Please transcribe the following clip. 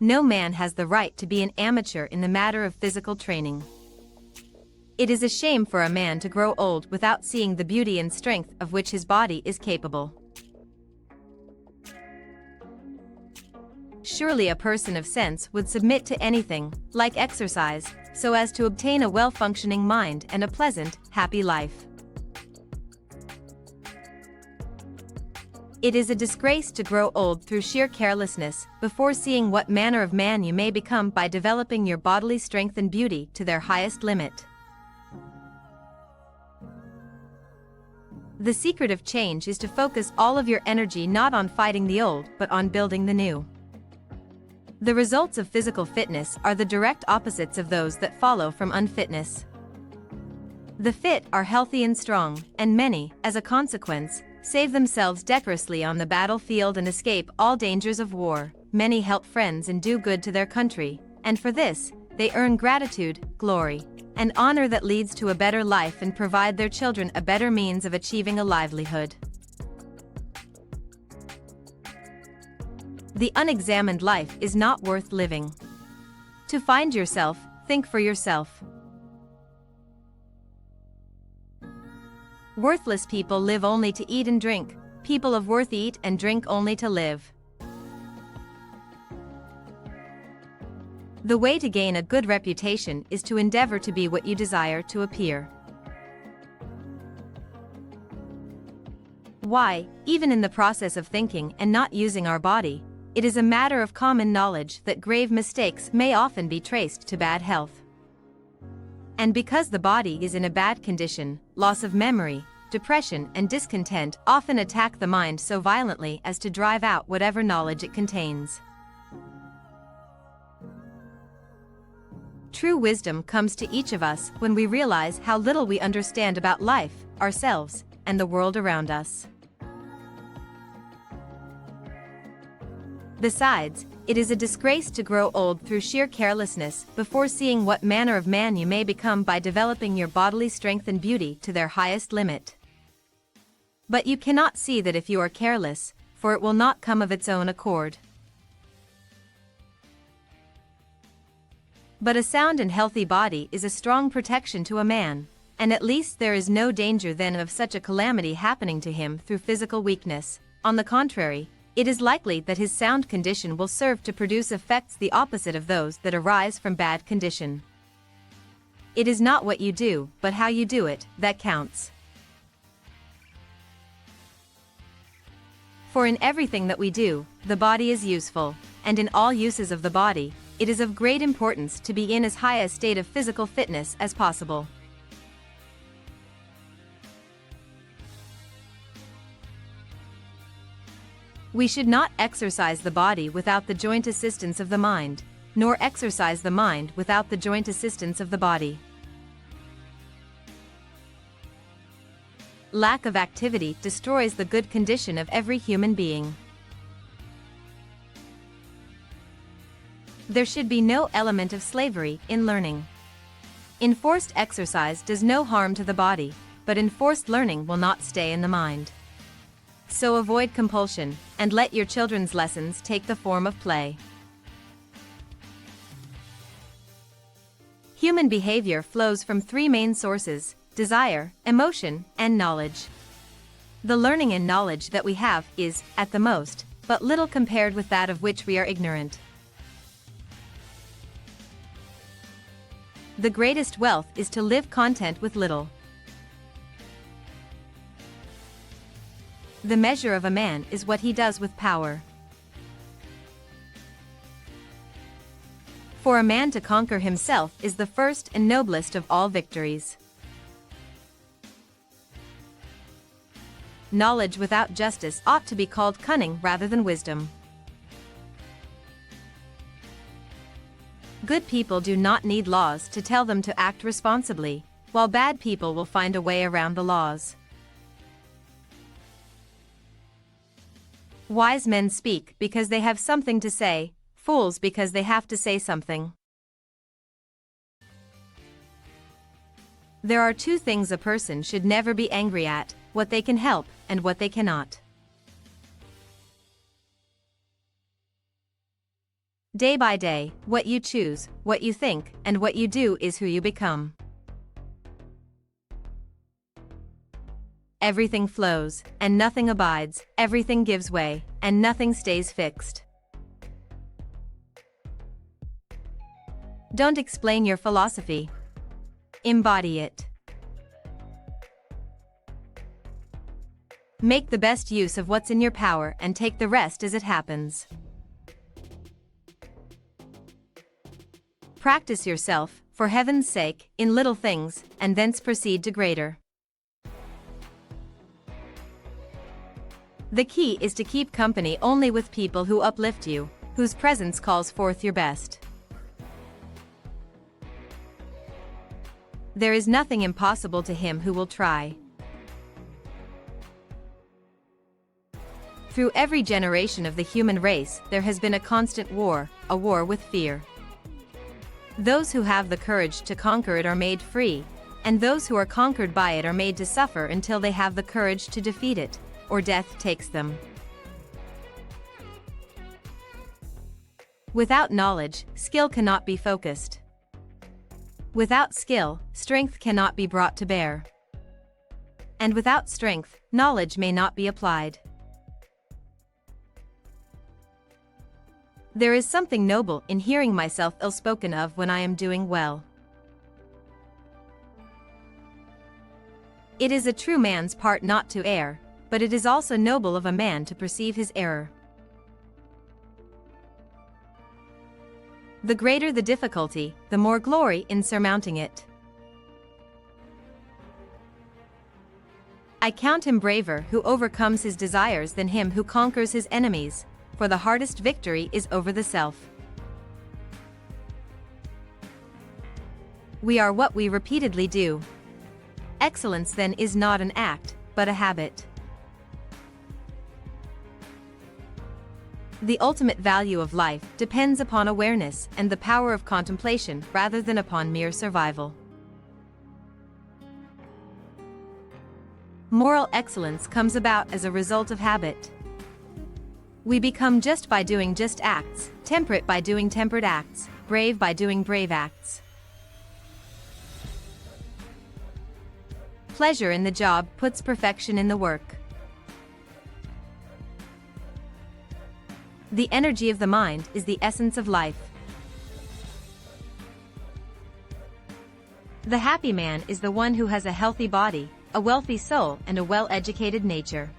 no man has the right to be an amateur in the matter of physical training. It is a shame for a man to grow old without seeing the beauty and strength of which his body is capable. Surely a person of sense would submit to anything, like exercise, so as to obtain a well-functioning mind and a pleasant, happy life. It is a disgrace to grow old through sheer carelessness, before seeing what manner of man you may become by developing your bodily strength and beauty to their highest limit. The secret of change is to focus all of your energy not on fighting the old but on building the new. The results of physical fitness are the direct opposites of those that follow from unfitness. The fit are healthy and strong, and many, as a consequence, save themselves decorously on the battlefield and escape all dangers of war. Many help friends and do good to their country, and for this, they earn gratitude, glory, and honor that leads to a better life and provide their children a better means of achieving a livelihood. The unexamined life is not worth living. To find yourself, think for yourself. Worthless people live only to eat and drink. People of worth eat and drink only to live. The way to gain a good reputation is to endeavor to be what you desire to appear. Why, even in the process of thinking and not using our body, it is a matter of common knowledge that grave mistakes may often be traced to bad health. And because the body is in a bad condition, loss of memory, depression and discontent often attack the mind so violently as to drive out whatever knowledge it contains. True wisdom comes to each of us when we realize how little we understand about life, ourselves, and the world around us. Besides, it is a disgrace to grow old through sheer carelessness before seeing what manner of man you may become by developing your bodily strength and beauty to their highest limit. But you cannot see that if you are careless, for it will not come of its own accord. But a sound and healthy body is a strong protection to a man, and at least there is no danger then of such a calamity happening to him through physical weakness. On the contrary, it is likely that his sound condition will serve to produce effects the opposite of those that arise from bad condition. It is not what you do, but how you do it, that counts. For in everything that we do, the body is useful, and in all uses of the body, it is of great importance to be in as high a state of physical fitness as possible. We should not exercise the body without the joint assistance of the mind, nor exercise the mind without the joint assistance of the body. Lack of activity destroys the good condition of every human being. There should be no element of slavery in learning. Enforced exercise does no harm to the body, but enforced learning will not stay in the mind. So avoid compulsion, and let your children's lessons take the form of play. Human behavior flows from three main sources: desire, emotion, and knowledge. The learning and knowledge that we have is, at the most, but little compared with that of which we are ignorant. The greatest wealth is to live content with little. The measure of a man is what he does with power. For a man to conquer himself is the first and noblest of all victories. Knowledge without justice ought to be called cunning rather than wisdom. Good people do not need laws to tell them to act responsibly, while bad people will find a way around the laws. Wise men speak because they have something to say, fools because they have to say something. There are two things a person should never be angry at: what they can help, and what they cannot. Day by day, what you choose, what you think, and what you do is who you become. Everything flows, and nothing abides, everything gives way, and nothing stays fixed. Don't explain your philosophy. Embody it. Make the best use of what's in your power and take the rest as it happens. Practice yourself, for heaven's sake, in little things, and thence proceed to greater. The key is to keep company only with people who uplift you, whose presence calls forth your best. There is nothing impossible to him who will try. Through every generation of the human race, there has been a constant war, a war with fear. Those who have the courage to conquer it are made free, and those who are conquered by it are made to suffer until they have the courage to defeat it, or death takes them. Without knowledge, skill cannot be focused. Without skill, strength cannot be brought to bear. And without strength, knowledge may not be applied. There is something noble in hearing myself ill-spoken of when I am doing well. It is a true man's part not to err, but it is also noble of a man to perceive his error. The greater the difficulty, the more glory in surmounting it. I count him braver who overcomes his desires than him who conquers his enemies, for the hardest victory is over the self. We are what we repeatedly do. Excellence then is not an act, but a habit. The ultimate value of life depends upon awareness and the power of contemplation rather than upon mere survival. Moral excellence comes about as a result of habit. We become just by doing just acts, temperate by doing temperate acts, brave by doing brave acts. Pleasure in the job puts perfection in the work. The energy of the mind is the essence of life. The happy man is the one who has a healthy body, a wealthy soul, and a well-educated nature.